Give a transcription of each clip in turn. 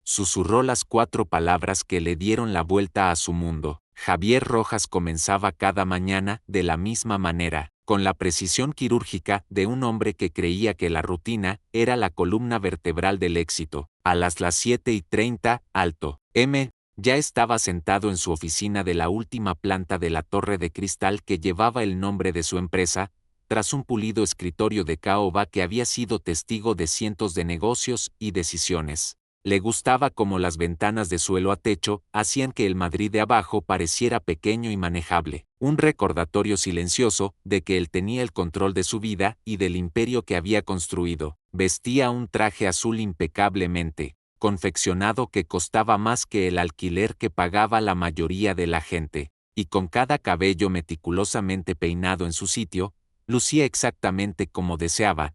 susurró las 4 palabras que le dieron la vuelta a su mundo. Javier Rojas comenzaba cada mañana de la misma manera, con la precisión quirúrgica de un hombre que creía que la rutina era la columna vertebral del éxito. A las 7:30, alto. Ya estaba sentado en su oficina de la última planta de la torre de cristal que llevaba el nombre de su empresa, tras un pulido escritorio de caoba que había sido testigo de cientos de negocios y decisiones. Le gustaba cómo las ventanas de suelo a techo hacían que el Madrid de abajo pareciera pequeño y manejable, un recordatorio silencioso de que él tenía el control de su vida y del imperio que había construido. Vestía un traje azul impecablemente confeccionado que costaba más que el alquiler que pagaba la mayoría de la gente, y con cada cabello meticulosamente peinado en su sitio, lucía exactamente como deseaba,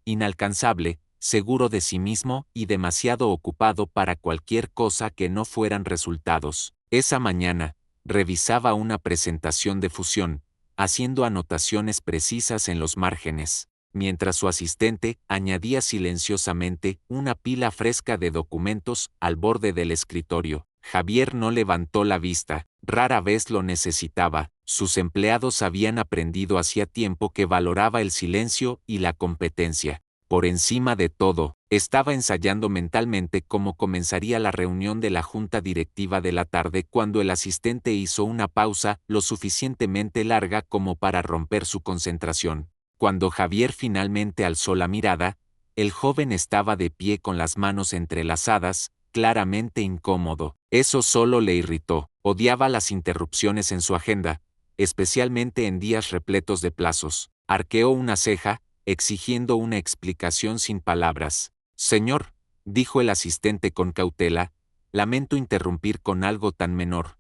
inalcanzable, seguro de sí mismo y demasiado ocupado para cualquier cosa que no fueran resultados. Esa mañana, revisaba una presentación de fusión, haciendo anotaciones precisas en los márgenes, mientras su asistente añadía silenciosamente una pila fresca de documentos al borde del escritorio. Javier no levantó la vista, rara vez lo necesitaba, sus empleados habían aprendido hacía tiempo que valoraba el silencio y la competencia. Por encima de todo, estaba ensayando mentalmente cómo comenzaría la reunión de la junta directiva de la tarde cuando el asistente hizo una pausa lo suficientemente larga como para romper su concentración. Cuando Javier finalmente alzó la mirada, el joven estaba de pie con las manos entrelazadas, claramente incómodo. Eso solo le irritó. Odiaba las interrupciones en su agenda, especialmente en días repletos de plazos. Arqueó una ceja, exigiendo una explicación sin palabras. Señor, dijo el asistente con cautela, lamento interrumpir con algo tan menor,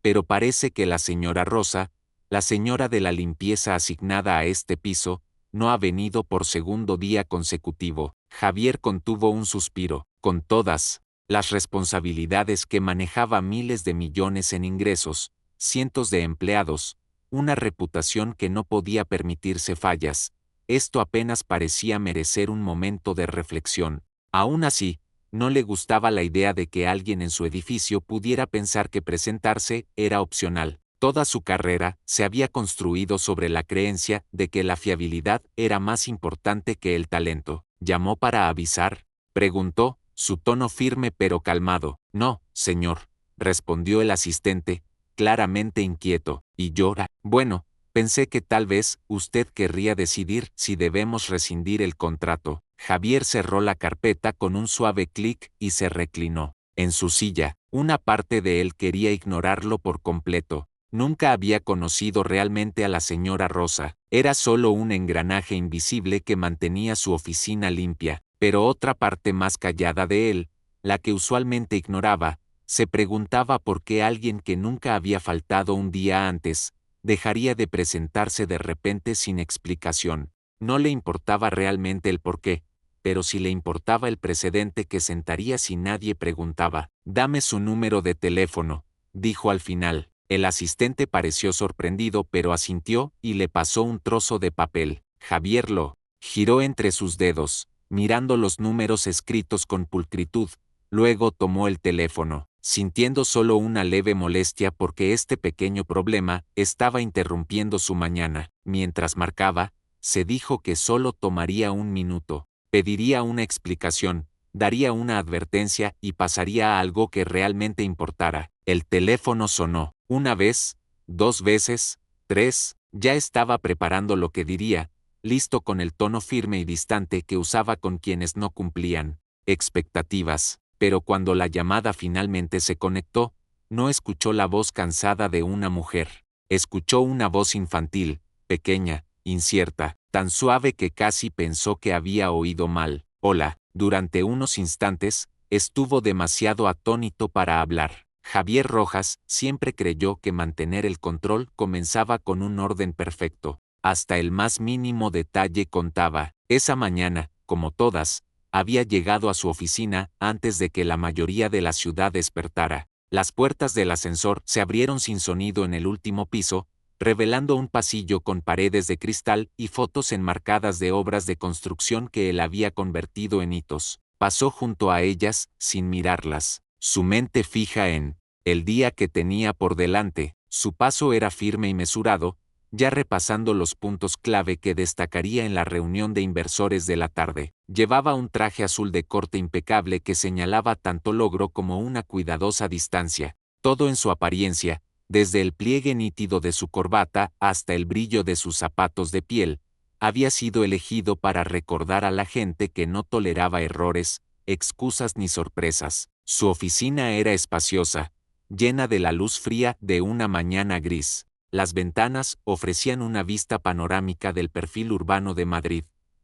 pero parece que la señora Rosa, la señora de la limpieza asignada a este piso, no ha venido por segundo día consecutivo. Javier contuvo un suspiro. Con todas las responsabilidades que manejaba, miles de millones en ingresos, cientos de empleados, una reputación que no podía permitirse fallas, esto apenas parecía merecer un momento de reflexión. Aún así, no le gustaba la idea de que alguien en su edificio pudiera pensar que presentarse era opcional. Toda su carrera se había construido sobre la creencia de que la fiabilidad era más importante que el talento. ¿Llamó para avisar?, preguntó, su tono firme pero calmado. No, señor, respondió el asistente, claramente inquieto. ¿Y llora? Bueno, pensé que tal vez usted querría decidir si debemos rescindir el contrato. Javier cerró la carpeta con un suave clic y se reclinó en su silla. Una parte de él quería ignorarlo por completo. Nunca había conocido realmente a la señora Rosa. Era solo un engranaje invisible que mantenía su oficina limpia, pero otra parte más callada de él, la que usualmente ignoraba, se preguntaba por qué alguien que nunca había faltado un día antes, dejaría de presentarse de repente sin explicación. No le importaba realmente el porqué, pero sí le importaba el precedente que sentaría si nadie preguntaba. Dame su número de teléfono, dijo al final. El asistente pareció sorprendido pero asintió y le pasó un trozo de papel. Javier lo giró entre sus dedos, mirando los números escritos con pulcritud. Luego tomó el teléfono, sintiendo solo una leve molestia porque este pequeño problema estaba interrumpiendo su mañana. Mientras marcaba, se dijo que solo tomaría un minuto. Pediría una explicación, daría una advertencia y pasaría a algo que realmente importara. El teléfono sonó. Una vez, 2 veces, 3, ya estaba preparando lo que diría, listo con el tono firme y distante que usaba con quienes no cumplían expectativas, pero cuando la llamada finalmente se conectó, no escuchó la voz cansada de una mujer. Escuchó una voz infantil, pequeña, incierta, tan suave que casi pensó que había oído mal. Hola. Durante unos instantes, estuvo demasiado atónito para hablar. Javier Rojas siempre creyó que mantener el control comenzaba con un orden perfecto. Hasta el más mínimo detalle contaba. Esa mañana, como todas, había llegado a su oficina antes de que la mayoría de la ciudad despertara. Las puertas del ascensor se abrieron sin sonido en el último piso, revelando un pasillo con paredes de cristal y fotos enmarcadas de obras de construcción que él había convertido en hitos. Pasó junto a ellas, sin mirarlas, su mente fija en el día que tenía por delante. Su paso era firme y mesurado, ya repasando los puntos clave que destacaría en la reunión de inversores de la tarde. Llevaba un traje azul de corte impecable que señalaba tanto logro como una cuidadosa distancia. Todo en su apariencia, desde el pliegue nítido de su corbata hasta el brillo de sus zapatos de piel, había sido elegido para recordar a la gente que no toleraba errores, excusas ni sorpresas. Su oficina era espaciosa, llena de la luz fría de una mañana gris. Las ventanas ofrecían una vista panorámica del perfil urbano de Madrid,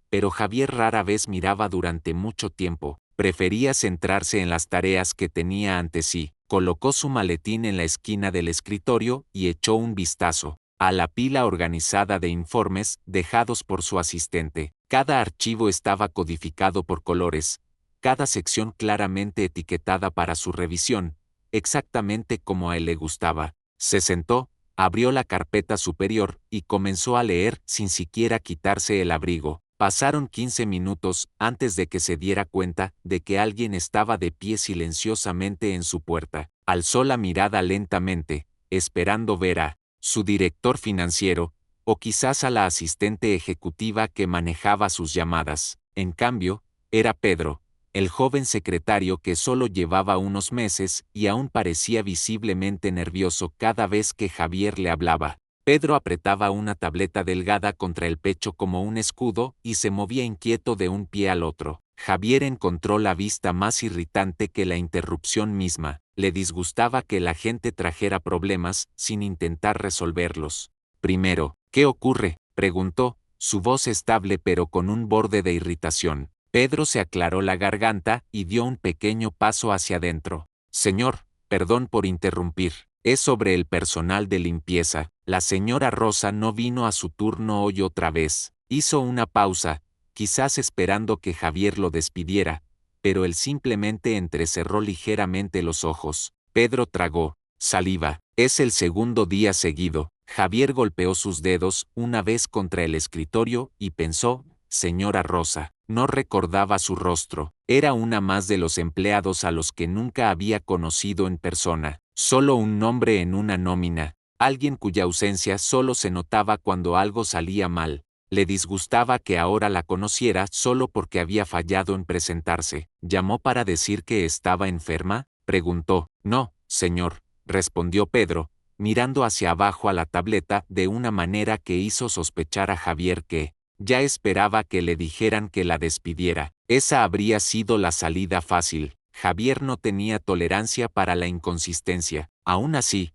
pero Javier rara vez miraba durante mucho tiempo. Prefería centrarse en las tareas que tenía ante sí. Colocó su maletín en la esquina del escritorio y echó un vistazo a la pila organizada de informes dejados por su asistente. Cada archivo estaba codificado por colores, cada sección claramente etiquetada para su revisión, exactamente como a él le gustaba. Se sentó, abrió la carpeta superior y comenzó a leer sin siquiera quitarse el abrigo. Pasaron 15 minutos antes de que se diera cuenta de que alguien estaba de pie silenciosamente en su puerta. Alzó la mirada lentamente, esperando ver a su director financiero, o quizás a la asistente ejecutiva que manejaba sus llamadas. En cambio, era Pedro, el joven secretario que solo llevaba unos meses y aún parecía visiblemente nervioso cada vez que Javier le hablaba. Pedro apretaba una tableta delgada contra el pecho como un escudo y se movía inquieto de un pie al otro. Javier encontró la vista más irritante que la interrupción misma. Le disgustaba que la gente trajera problemas sin intentar resolverlos. Primero, ¿qué ocurre?, preguntó, su voz estable pero con un borde de irritación. Pedro se aclaró la garganta y dio un pequeño paso hacia adentro. Señor, perdón por interrumpir. Es sobre el personal de limpieza. La señora Rosa no vino a su turno hoy otra vez. Hizo una pausa, quizás esperando que Javier lo despidiera, pero él simplemente entrecerró ligeramente los ojos. Pedro tragó saliva. Es el segundo día seguido. Javier golpeó sus dedos una vez contra el escritorio y pensó, señora Rosa. No recordaba su rostro. Era una más de los empleados a los que nunca había conocido en persona. Solo un nombre en una nómina. Alguien cuya ausencia solo se notaba cuando algo salía mal. Le disgustaba que ahora la conociera solo porque había fallado en presentarse. ¿Llamó para decir que estaba enferma?, preguntó. No, señor, respondió Pedro, mirando hacia abajo a la tableta de una manera que hizo sospechar a Javier que ya esperaba que le dijeran que la despidiera. Esa habría sido la salida fácil. Javier no tenía tolerancia para la inconsistencia. Aún así,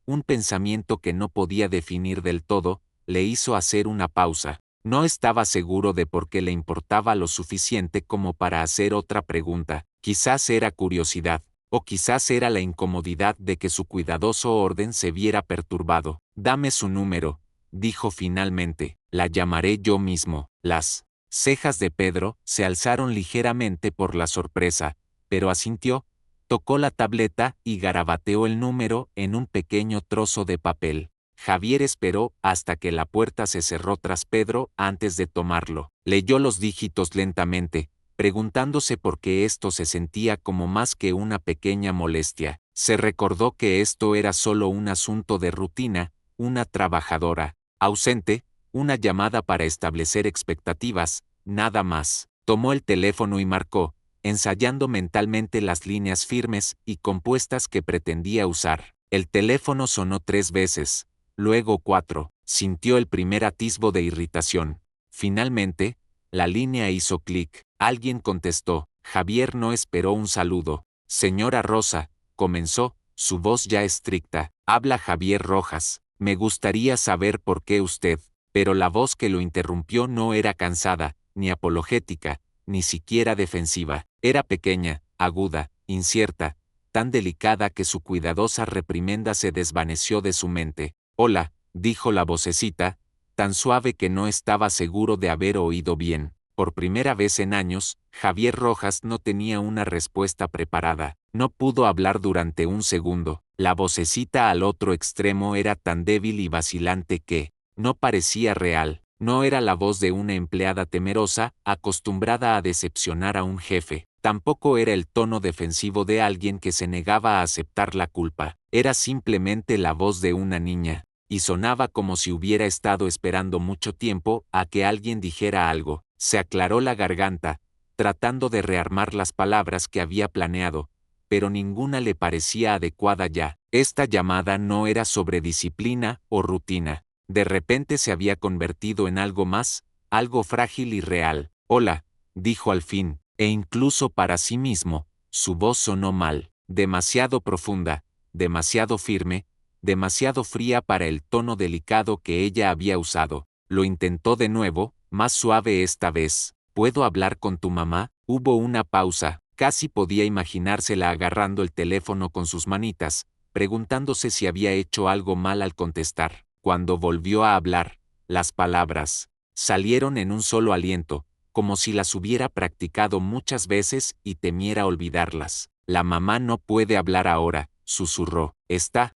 un pensamiento que no podía definir del todo, le hizo hacer una pausa. No estaba seguro de por qué le importaba lo suficiente como para hacer otra pregunta. Quizás era curiosidad, o quizás era la incomodidad de que su cuidadoso orden se viera perturbado. Dame su número, dijo finalmente. La llamaré yo mismo. Las cejas de Pedro se alzaron ligeramente por la sorpresa, pero asintió, tocó la tableta y garabateó el número en un pequeño trozo de papel. Javier esperó hasta que la puerta se cerró tras Pedro antes de tomarlo. Leyó los dígitos lentamente, preguntándose por qué esto se sentía como más que una pequeña molestia. Se recordó que esto era solo un asunto de rutina, una trabajadora ausente, una llamada para establecer expectativas, nada más. Tomó el teléfono y marcó, ensayando mentalmente las líneas firmes y compuestas que pretendía usar. El teléfono sonó 3 veces, luego 4. Sintió el primer atisbo de irritación. Finalmente, la línea hizo clic. Alguien contestó. Javier no esperó un saludo. Señora Rosa, comenzó, su voz ya estricta. Habla Javier Rojas. Me gustaría saber por qué usted. Pero la voz que lo interrumpió no era cansada, ni apologética, ni siquiera defensiva. Era pequeña, aguda, incierta, tan delicada que su cuidadosa reprimenda se desvaneció de su mente. Hola, dijo la vocecita, tan suave que no estaba seguro de haber oído bien. Por primera vez en años, Javier Rojas no tenía una respuesta preparada. No pudo hablar durante un segundo. La vocecita al otro extremo era tan débil y vacilante que no parecía real. No era la voz de una empleada temerosa, acostumbrada a decepcionar a un jefe. Tampoco era el tono defensivo de alguien que se negaba a aceptar la culpa. Era simplemente la voz de una niña, y sonaba como si hubiera estado esperando mucho tiempo a que alguien dijera algo. Se aclaró la garganta, tratando de rearmar las palabras que había planeado, pero ninguna le parecía adecuada ya. Esta llamada no era sobre disciplina o rutina. De repente se había convertido en algo más, algo frágil y real. Hola, dijo al fin, e incluso para sí mismo, su voz sonó mal, demasiado profunda, demasiado firme, demasiado fría para el tono delicado que ella había usado. Lo intentó de nuevo, más suave esta vez. ¿Puedo hablar con tu mamá? Hubo una pausa, casi podía imaginársela agarrando el teléfono con sus manitas, preguntándose si había hecho algo mal al contestar. Cuando volvió a hablar, las palabras salieron en un solo aliento, como si las hubiera practicado muchas veces y temiera olvidarlas. La mamá no puede hablar ahora, susurró. Está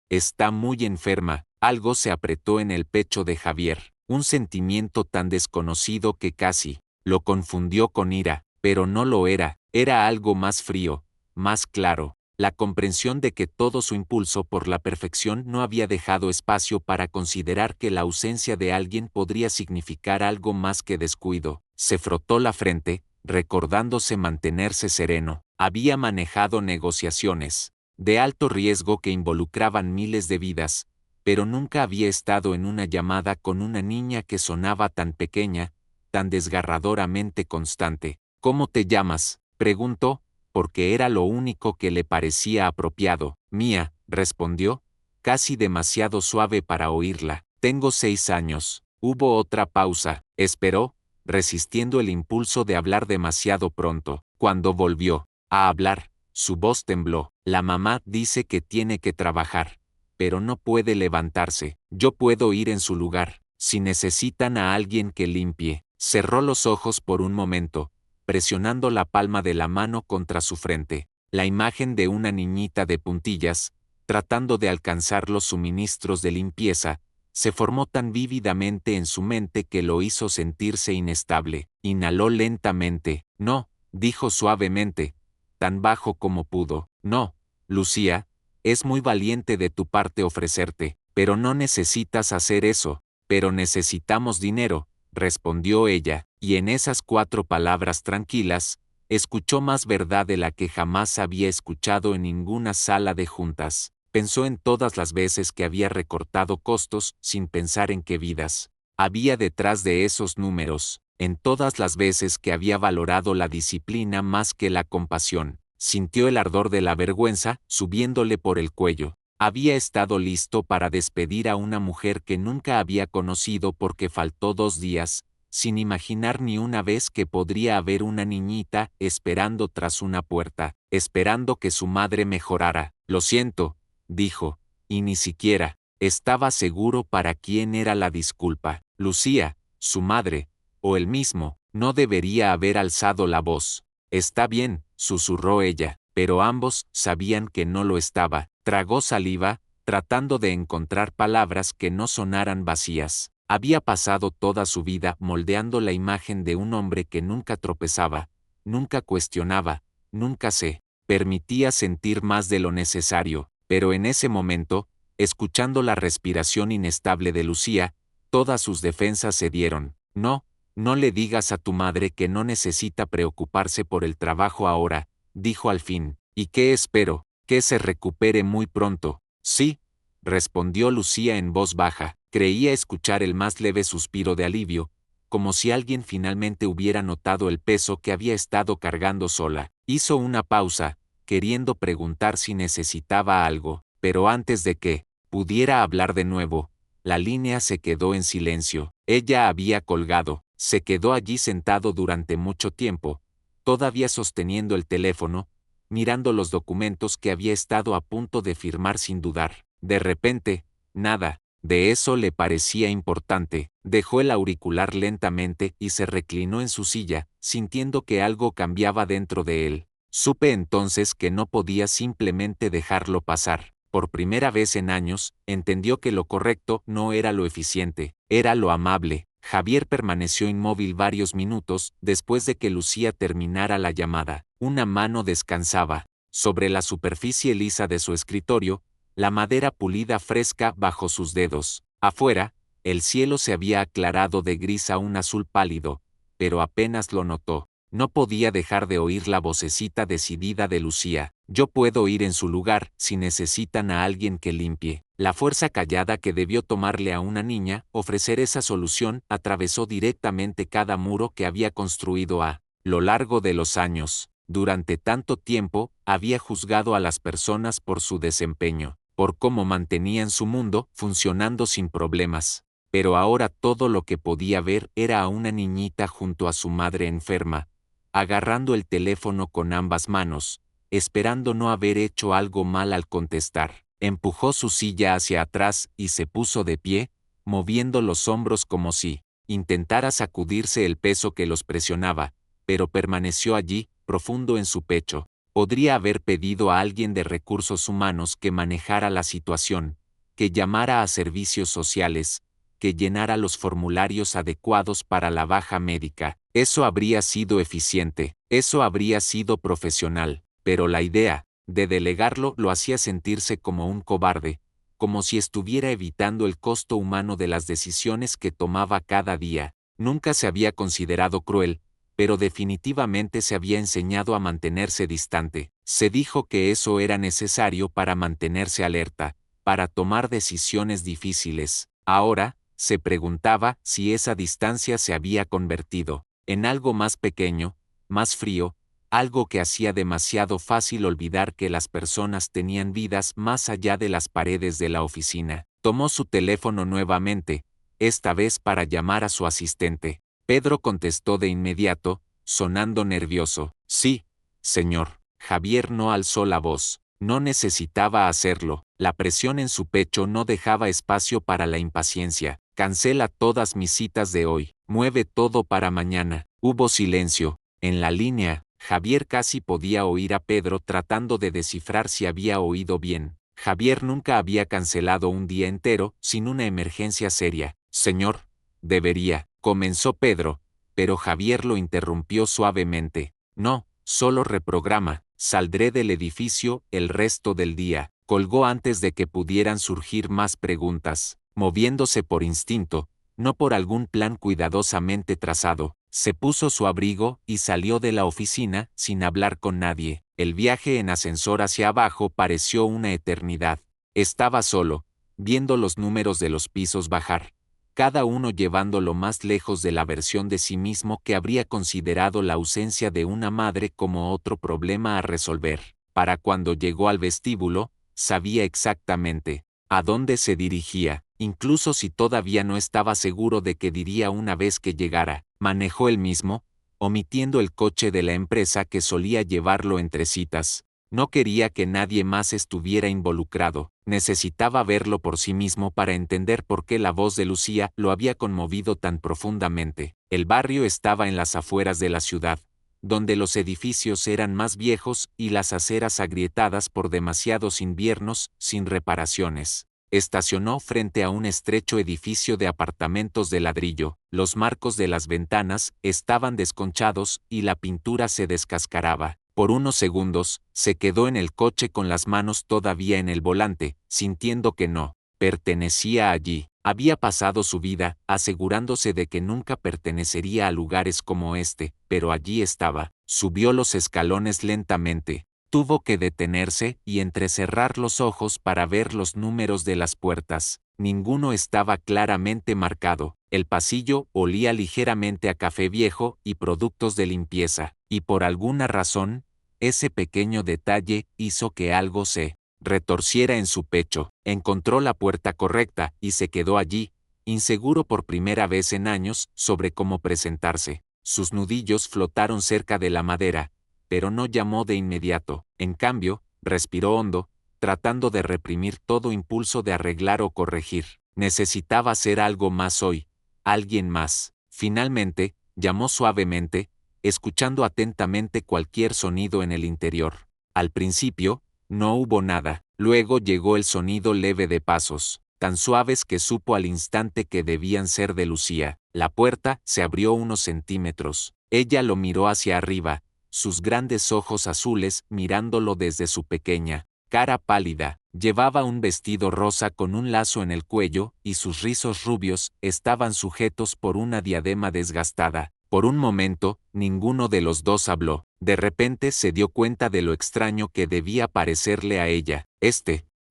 muy enferma. Algo se apretó en el pecho de Javier, un sentimiento tan desconocido que casi lo confundió con ira, pero no lo era, era algo más frío, más claro. La comprensión de que todo su impulso por la perfección no había dejado espacio para considerar que la ausencia de alguien podría significar algo más que descuido. Se frotó la frente, recordándose mantenerse sereno. Había manejado negociaciones de alto riesgo que involucraban miles de vidas, pero nunca había estado en una llamada con una niña que sonaba tan pequeña, tan desgarradoramente constante. ¿Cómo te llamas?, preguntó, porque era lo único que le parecía apropiado. Mía, respondió, casi demasiado suave para oírla. Tengo 6 años. Hubo otra pausa. Esperó, resistiendo el impulso de hablar demasiado pronto. Cuando volvió a hablar, su voz tembló. La mamá dice que tiene que trabajar, pero no puede levantarse. Yo puedo ir en su lugar, si necesitan a alguien que limpie. Cerró los ojos por un momento, presionando la palma de la mano contra su frente. La imagen de una niñita de puntillas, tratando de alcanzar los suministros de limpieza, se formó tan vívidamente en su mente que lo hizo sentirse inestable. Inhaló lentamente. No, dijo suavemente, tan bajo como pudo. No, Lucía, es muy valiente de tu parte ofrecerte, pero no necesitas hacer eso. Pero necesitamos dinero, respondió ella, y en esas 4 palabras tranquilas, escuchó más verdad de la que jamás había escuchado en ninguna sala de juntas. Pensó en todas las veces que había recortado costos sin pensar en qué vidas había detrás de esos números, en todas las veces que había valorado la disciplina más que la compasión. Sintió el ardor de la vergüenza subiéndole por el cuello. Había estado listo para despedir a una mujer que nunca había conocido porque faltó 2 días, sin imaginar ni una vez que podría haber una niñita esperando tras una puerta, esperando que su madre mejorara. Lo siento, dijo, y ni siquiera estaba seguro para quién era la disculpa. Lucía, su madre, o él mismo, no debería haber alzado la voz. Está bien, susurró ella, pero ambos sabían que no lo estaba. Tragó saliva, tratando de encontrar palabras que no sonaran vacías. Había pasado toda su vida moldeando la imagen de un hombre que nunca tropezaba, nunca cuestionaba, nunca se permitía sentir más de lo necesario, pero en ese momento, escuchando la respiración inestable de Lucía, todas sus defensas cedieron. No, no le digas a tu madre que no necesita preocuparse por el trabajo ahora, dijo al fin. ¿Y qué espero? Que se recupere muy pronto. Sí, respondió Lucía en voz baja. Creía escuchar el más leve suspiro de alivio, como si alguien finalmente hubiera notado el peso que había estado cargando sola. Hizo una pausa, queriendo preguntar si necesitaba algo, pero antes de que pudiera hablar de nuevo, la línea se quedó en silencio. Ella había colgado. Se quedó allí sentado durante mucho tiempo, todavía sosteniendo el teléfono, mirando los documentos que había estado a punto de firmar sin dudar. De repente, nada de eso le parecía importante. Dejó el auricular lentamente y se reclinó en su silla, sintiendo que algo cambiaba dentro de él. Supe entonces que no podía simplemente dejarlo pasar. Por primera vez en años, entendió que lo correcto no era lo eficiente, era lo amable. Javier permaneció inmóvil varios minutos después de que Lucía terminara la llamada. Una mano descansaba sobre la superficie lisa de su escritorio, la madera pulida fresca bajo sus dedos. Afuera, el cielo se había aclarado de gris a un azul pálido, pero apenas lo notó. No podía dejar de oír la vocecita decidida de Lucía. Yo puedo ir en su lugar si necesitan a alguien que limpie. La fuerza callada que debió tomarle a una niña ofrecer esa solución atravesó directamente cada muro que había construido a lo largo de los años. Durante tanto tiempo, había juzgado a las personas por su desempeño, por cómo mantenían su mundo funcionando sin problemas. Pero ahora todo lo que podía ver era a una niñita junto a su madre enferma, agarrando el teléfono con ambas manos, esperando no haber hecho algo mal al contestar. Empujó su silla hacia atrás y se puso de pie, moviendo los hombros como si intentara sacudirse el peso que los presionaba, pero permaneció allí, profundo en su pecho. Podría haber pedido a alguien de recursos humanos que manejara la situación, que llamara a servicios sociales, que llenara los formularios adecuados para la baja médica. Eso habría sido eficiente, eso habría sido profesional, pero la idea de delegarlo lo hacía sentirse como un cobarde, como si estuviera evitando el costo humano de las decisiones que tomaba cada día. Nunca se había considerado cruel, pero definitivamente se había enseñado a mantenerse distante. Se dijo que eso era necesario para mantenerse alerta, para tomar decisiones difíciles. Ahora, se preguntaba si esa distancia se había convertido en algo más pequeño, más frío, algo que hacía demasiado fácil olvidar que las personas tenían vidas más allá de las paredes de la oficina. Tomó su teléfono nuevamente, esta vez para llamar a su asistente. Pedro contestó de inmediato, sonando nervioso. Sí, señor. Javier no alzó la voz. No necesitaba hacerlo. La presión en su pecho no dejaba espacio para la impaciencia. Cancela todas mis citas de hoy. Mueve todo para mañana. Hubo silencio. En la línea, Javier casi podía oír a Pedro tratando de descifrar si había oído bien. Javier nunca había cancelado un día entero sin una emergencia seria. Señor, debería, comenzó Pedro, pero Javier lo interrumpió suavemente. No, solo reprograma. Saldré del edificio el resto del día. Colgó antes de que pudieran surgir más preguntas. Moviéndose por instinto, no por algún plan cuidadosamente trazado, se puso su abrigo y salió de la oficina sin hablar con nadie. El viaje en ascensor hacia abajo pareció una eternidad. Estaba solo, viendo los números de los pisos bajar, cada uno llevándolo más lejos de la versión de sí mismo que habría considerado la ausencia de una madre como otro problema a resolver. Para cuando llegó al vestíbulo, sabía exactamente a dónde se dirigía, incluso si todavía no estaba seguro de qué diría una vez que llegara. Manejó él mismo, omitiendo el coche de la empresa que solía llevarlo entre citas. No quería que nadie más estuviera involucrado. Necesitaba verlo por sí mismo para entender por qué la voz de Lucía lo había conmovido tan profundamente. El barrio estaba en las afueras de la ciudad, donde los edificios eran más viejos y las aceras agrietadas por demasiados inviernos sin reparaciones. Estacionó frente a un estrecho edificio de apartamentos de ladrillo. Los marcos de las ventanas estaban desconchados y la pintura se descascaraba. Por unos segundos, se quedó en el coche con las manos todavía en el volante, sintiendo que no pertenecía allí. Había pasado su vida, asegurándose de que nunca pertenecería a lugares como este, pero allí estaba. Subió los escalones lentamente. Tuvo que detenerse y entrecerrar los ojos para ver los números de las puertas. Ninguno estaba claramente marcado. El pasillo olía ligeramente a café viejo y productos de limpieza, y por alguna razón, ese pequeño detalle hizo que algo se retorciera en su pecho. Encontró la puerta correcta y se quedó allí, inseguro por primera vez en años sobre cómo presentarse. Sus nudillos flotaron cerca de la madera, pero no llamó de inmediato. En cambio, respiró hondo, tratando de reprimir todo impulso de arreglar o corregir. Necesitaba hacer algo más hoy, alguien más. Finalmente, llamó suavemente, escuchando atentamente cualquier sonido en el interior. Al principio, no hubo nada. Luego llegó el sonido leve de pasos. tan suaves que supo al instante que debían ser de Lucía. La puerta se abrió unos centímetros. Ella lo miró hacia arriba, sus grandes ojos azules mirándolo desde su pequeña cara pálida. Llevaba un vestido rosa con un lazo en el cuello, y sus rizos rubios estaban sujetos por una diadema desgastada. Por un momento, ninguno de los dos habló. De repente se dio cuenta de lo extraño que debía parecerle a ella.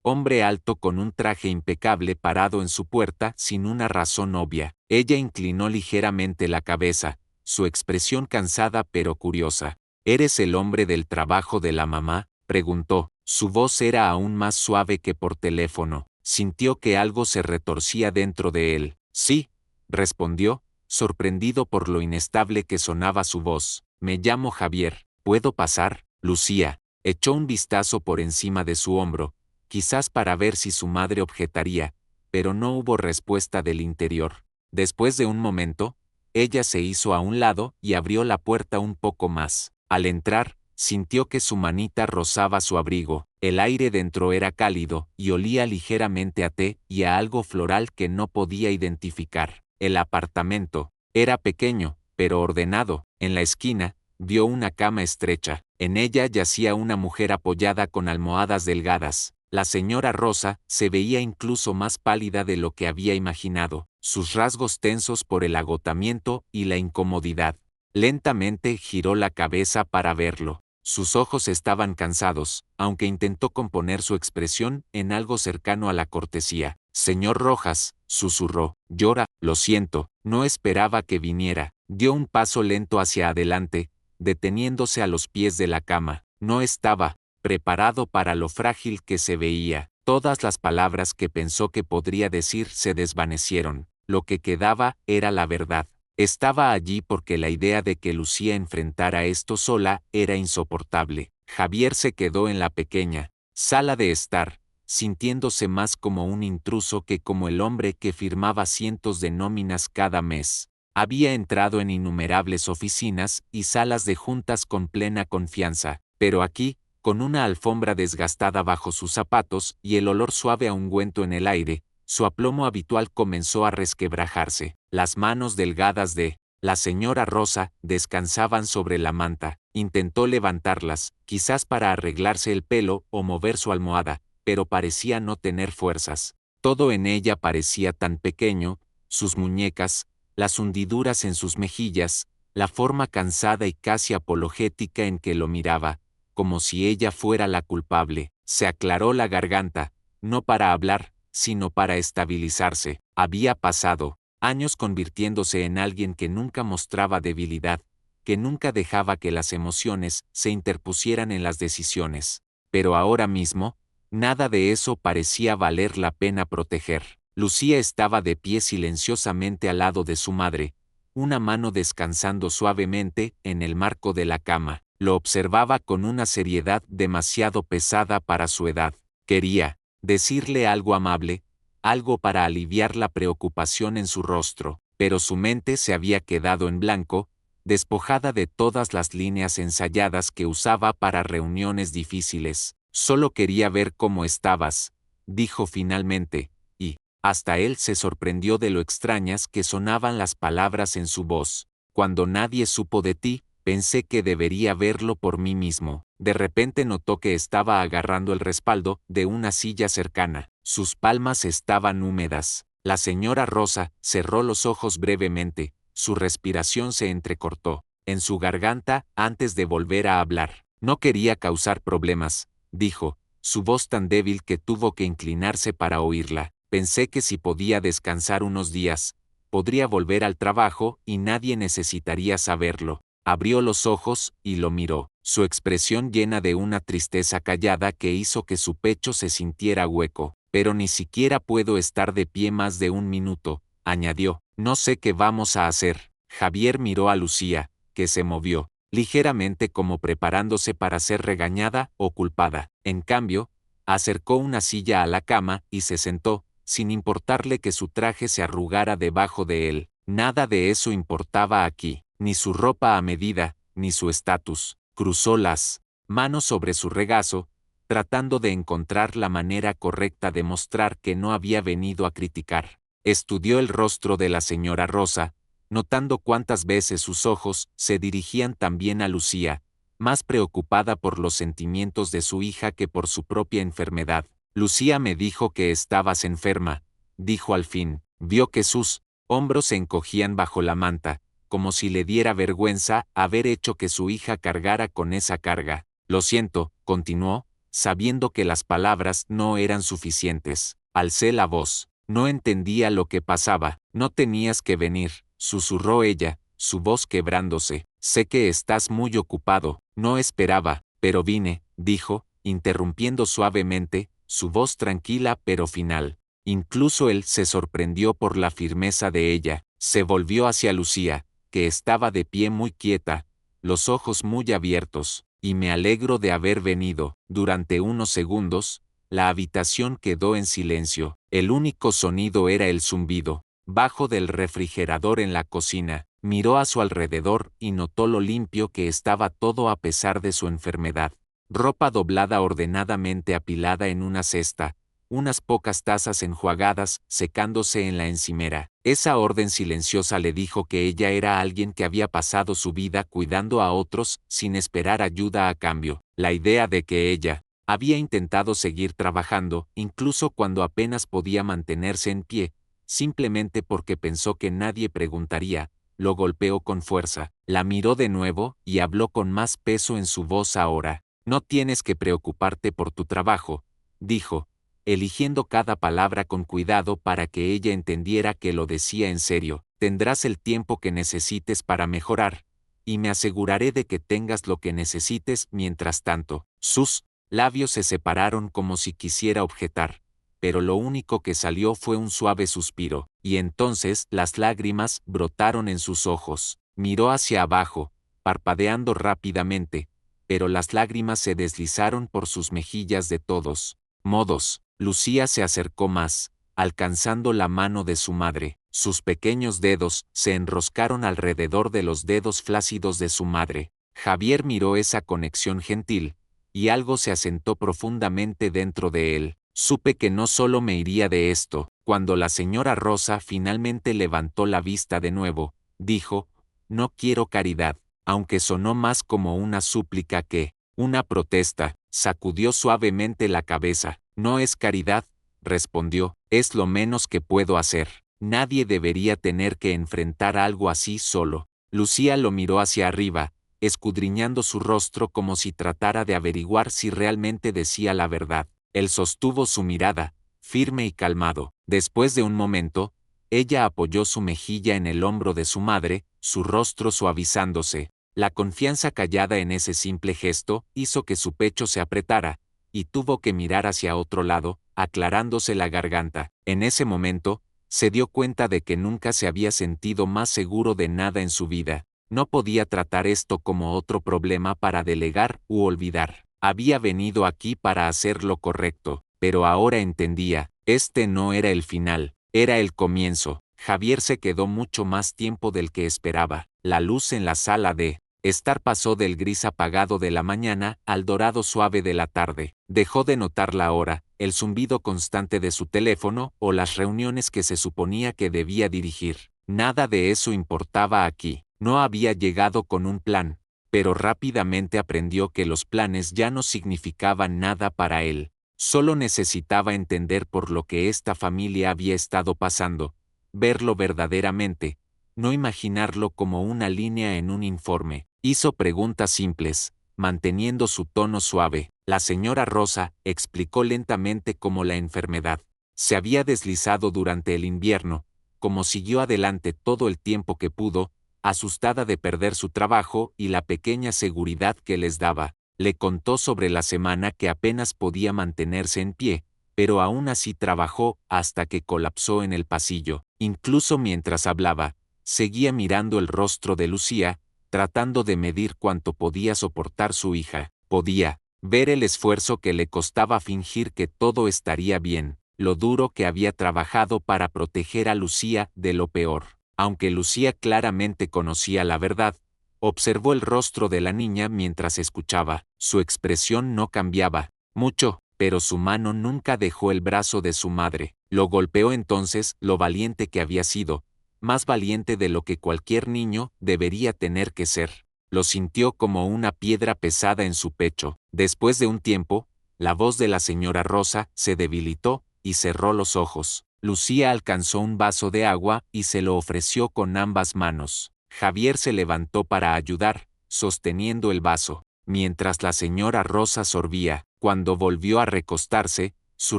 Hombre alto con un traje impecable parado en su puerta sin una razón obvia. Ella inclinó ligeramente la cabeza, su expresión cansada pero curiosa. ¿Eres el hombre del trabajo de la mamá?, preguntó. Su voz era aún más suave que por teléfono. Sintió que algo se retorcía dentro de él. Sí, respondió, sorprendido por lo inestable que sonaba su voz. Me llamo Javier. ¿Puedo pasar? Lucía echó un vistazo por encima de su hombro, quizás para ver si su madre objetaría, pero no hubo respuesta del interior. Después de un momento, ella se hizo a un lado y abrió la puerta un poco más. Al entrar, sintió que su manita rozaba su abrigo. El aire dentro era cálido y olía ligeramente a té y a algo floral que no podía identificar. El apartamento era pequeño, pero ordenado. En la esquina, vio una cama estrecha. En ella yacía una mujer apoyada con almohadas delgadas. La señora Rosa se veía incluso más pálida de lo que había imaginado, sus rasgos tensos por el agotamiento y la incomodidad. Lentamente giró la cabeza para verlo. Sus ojos estaban cansados, aunque intentó componer su expresión en algo cercano a la cortesía. Señor Rojas, susurró. Llora, lo siento, no esperaba que viniera. Dio un paso lento hacia adelante, deteniéndose a los pies de la cama. No estaba preparado para lo frágil que se veía. Todas las palabras que pensó que podría decir se desvanecieron. Lo que quedaba era la verdad. Estaba allí porque la idea de que Lucía enfrentara esto sola era insoportable. Javier se quedó en la pequeña sala de estar, sintiéndose más como un intruso que como el hombre que firmaba cientos de nóminas cada mes. Había entrado en innumerables oficinas y salas de juntas con plena confianza, pero aquí, con una alfombra desgastada bajo sus zapatos y el olor suave a ungüento en el aire, su aplomo habitual comenzó a resquebrajarse. Las manos delgadas de la señora Rosa descansaban sobre la manta. Intentó levantarlas, quizás para arreglarse el pelo o mover su almohada, pero parecía no tener fuerzas. Todo en ella parecía tan pequeño, sus muñecas, las hundiduras en sus mejillas, la forma cansada y casi apologética en que lo miraba, como si ella fuera la culpable. Se aclaró la garganta, no para hablar, sino para estabilizarse. Había pasado años convirtiéndose en alguien que nunca mostraba debilidad, que nunca dejaba que las emociones se interpusieran en las decisiones. Pero ahora mismo, nada de eso parecía valer la pena proteger. Lucía estaba de pie silenciosamente al lado de su madre, una mano descansando suavemente en el marco de la cama. Lo observaba con una seriedad demasiado pesada para su edad. Quería decirle algo amable, algo para aliviar la preocupación en su rostro, pero su mente se había quedado en blanco, despojada de todas las líneas ensayadas que usaba para reuniones difíciles. Solo quería ver cómo estabas, dijo finalmente, y hasta él se sorprendió de lo extrañas que sonaban las palabras en su voz. Cuando nadie supo de ti, pensé que debería verlo por mí mismo. De repente notó que estaba agarrando el respaldo de una silla cercana. Sus palmas estaban húmedas. La señora Rosa cerró los ojos brevemente. Su respiración se entrecortó en su garganta antes de volver a hablar. No quería causar problemas, dijo, su voz tan débil que tuvo que inclinarse para oírla. Pensé que si podía descansar unos días, podría volver al trabajo y nadie necesitaría saberlo. Abrió los ojos y lo miró, su expresión llena de una tristeza callada que hizo que su pecho se sintiera hueco. Pero ni siquiera puedo estar de pie más de un minuto, añadió. No sé qué vamos a hacer. Javier miró a Lucía, que se movió, ligeramente como preparándose para ser regañada o culpada. En cambio, acercó una silla a la cama y se sentó, sin importarle que su traje se arrugara debajo de él. Nada de eso importaba aquí. Ni su ropa a medida, ni su estatus. Cruzó las manos sobre su regazo, tratando de encontrar la manera correcta de mostrar que no había venido a criticar. Estudió el rostro de la señora Rosa, notando cuántas veces sus ojos se dirigían también a Lucía, más preocupada por los sentimientos de su hija que por su propia enfermedad. Lucía me dijo que estabas enferma, dijo al fin. Vio que sus hombros se encogían bajo la manta, como si le diera vergüenza haber hecho que su hija cargara con esa carga. Lo siento, continuó, sabiendo que las palabras no eran suficientes. Alcé la voz. No entendía lo que pasaba. No tenías que venir, susurró ella, su voz quebrándose. Sé que estás muy ocupado. No esperaba, pero vine, dijo, interrumpiendo suavemente, su voz tranquila pero final. Incluso él se sorprendió por la firmeza de ella. Se volvió hacia Lucía, que estaba de pie muy quieta, los ojos muy abiertos. Y me alegro de haber venido. Durante unos segundos, la habitación quedó en silencio. El único sonido era el zumbido bajo del refrigerador en la cocina. Miró a su alrededor y notó lo limpio que estaba todo a pesar de su enfermedad. Ropa doblada ordenadamente apilada en una cesta, unas pocas tazas enjuagadas secándose en la encimera. Esa orden silenciosa le dijo que ella era alguien que había pasado su vida cuidando a otros sin esperar ayuda a cambio. La idea de que ella había intentado seguir trabajando, incluso cuando apenas podía mantenerse en pie, simplemente porque pensó que nadie preguntaría, lo golpeó con fuerza. La miró de nuevo y habló con más peso en su voz ahora. No tienes que preocuparte por tu trabajo, dijo, eligiendo cada palabra con cuidado para que ella entendiera que lo decía en serio. Tendrás el tiempo que necesites para mejorar, y me aseguraré de que tengas lo que necesites mientras tanto. Sus labios se separaron como si quisiera objetar, pero lo único que salió fue un suave suspiro, y entonces las lágrimas brotaron en sus ojos. Miró hacia abajo, parpadeando rápidamente, pero las lágrimas se deslizaron por sus mejillas de todos modos. Lucía se acercó más, alcanzando la mano de su madre. Sus pequeños dedos se enroscaron alrededor de los dedos flácidos de su madre. Javier miró esa conexión gentil, y algo se asentó profundamente dentro de él. Supe que no solo me iría de esto. Cuando la señora Rosa finalmente levantó la vista de nuevo, dijo, no quiero caridad, aunque sonó más como una súplica que una protesta. Sacudió suavemente la cabeza. No es caridad, respondió, es lo menos que puedo hacer. Nadie debería tener que enfrentar algo así solo. Lucía lo miró hacia arriba, escudriñando su rostro como si tratara de averiguar si realmente decía la verdad. Él sostuvo su mirada, firme y calmado. Después de un momento, ella apoyó su mejilla en el hombro de su madre, su rostro suavizándose. La confianza callada en ese simple gesto hizo que su pecho se apretara, y tuvo que mirar hacia otro lado, aclarándose la garganta. En ese momento, se dio cuenta de que nunca se había sentido más seguro de nada en su vida. No podía tratar esto como otro problema para delegar u olvidar. Había venido aquí para hacer lo correcto, pero ahora entendía, este no era el final, era el comienzo. Javier se quedó mucho más tiempo del que esperaba. La luz en la sala de estar pasó del gris apagado de la mañana al dorado suave de la tarde. Dejó de notar la hora, el zumbido constante de su teléfono o las reuniones que se suponía que debía dirigir. Nada de eso importaba aquí. No había llegado con un plan, pero rápidamente aprendió que los planes ya no significaban nada para él. Solo necesitaba entender por lo que esta familia había estado pasando, verlo verdaderamente, no imaginarlo como una línea en un informe. Hizo preguntas simples, manteniendo su tono suave. La señora Rosa explicó lentamente cómo la enfermedad se había deslizado durante el invierno, cómo siguió adelante todo el tiempo que pudo, asustada de perder su trabajo y la pequeña seguridad que les daba. Le contó sobre la semana que apenas podía mantenerse en pie, pero aún así trabajó hasta que colapsó en el pasillo. Incluso mientras hablaba, seguía mirando el rostro de Lucía, tratando de medir cuánto podía soportar su hija. Podía ver el esfuerzo que le costaba fingir que todo estaría bien, lo duro que había trabajado para proteger a Lucía de lo peor. Aunque Lucía claramente conocía la verdad, observó el rostro de la niña mientras escuchaba. Su expresión no cambiaba, mucho, pero su mano nunca dejó el brazo de su madre. Lo golpeó entonces, lo valiente que había sido, más valiente de lo que cualquier niño debería tener que ser. Lo sintió como una piedra pesada en su pecho. Después de un tiempo, la voz de la señora Rosa se debilitó y cerró los ojos. Lucía alcanzó un vaso de agua y se lo ofreció con ambas manos. Javier se levantó para ayudar, sosteniendo el vaso, mientras la señora Rosa sorbía. Cuando volvió a recostarse, su